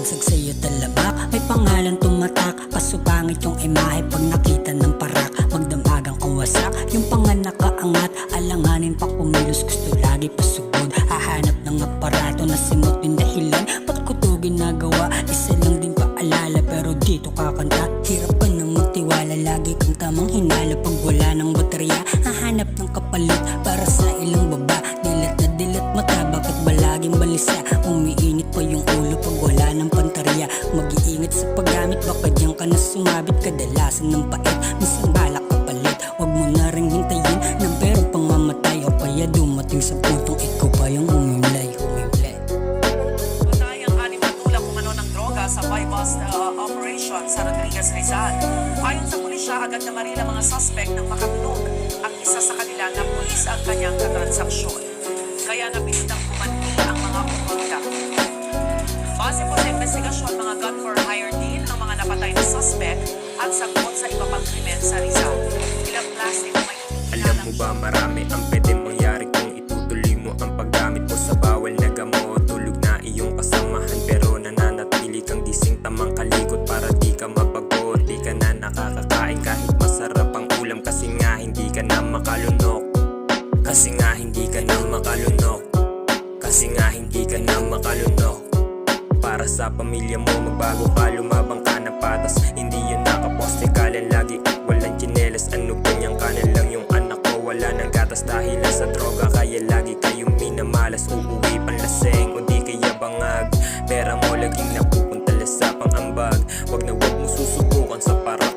Bagsag sa'yo talamak, may pangalan tumatak. Pasupangit yung imahe pag nakita ng parak. Magdamagang kawasak, yung panganak kaangat. Alanganin pa kumilos, gusto lagi pasugod. Hahanap ng aparato na simot yung dahilan. Ba't ko to ginagawa? Isa lang din paalala, pero dito kakanta. Hirap pa nang magtiwala, lagi kang tamang hinala. Pag wala ng baterya, hahanap ng kapalit para sa ilang baba. Dilat na dilat mata, bakit ba laging balisa? Umiinit pa yung ulo pag wala ng pantarya. Mag-iingat sa paggamit, baka diyan ka na sumabit. Kadalasan ng pait, minsan balak kapalit. Huwag mo na rin hintayin ng perang pang mamatay. O kaya dumating sa puntong ikaw pa yung humimlay. Patayang 6 na tulak umano ng droga sa bypass operation sa Rodriguez, Rizal. Ayon sa pulisya, agad na marila mga suspect ng makatulog. Ang isa sa kanila na pulis ang kanyang katransaksyon. Kaya napilitang kumanti ang mga otoridad. Base po sa investigasyon, mga gun for hire deal ng mga napatay na suspect at sangkot sa iba pang krimen sa Rizal. Ilang plastic may Alam mo ba marami ang pwede mangyari kung itutuloy mo ang paggamit mo sa bawal na gamot. Tulog na iyong kasamahan pero nananatili kang gising, tamang kalikot para di ka mapagod. Di ka na nakakakain kahit masarap ang ulam kasi nga hindi ka na makalunok. Kasi nga hindi ka na makalunok. Kasi nga hindi ka na makalunok. Para sa pamilya mo magbago ka, lumabang ka na patas. Hindi yun nakaposte ka lang lagi at walang tsinelas. Ano ganyang ka na lang yung anak ko, wala ng gatas dahil sa droga. Kaya lagi kayong minamalas, uuwi panlaseng o di kaya bangag. Pera mo laging napupunta sa pang-ambag. Wag na wag mo susubukan sa para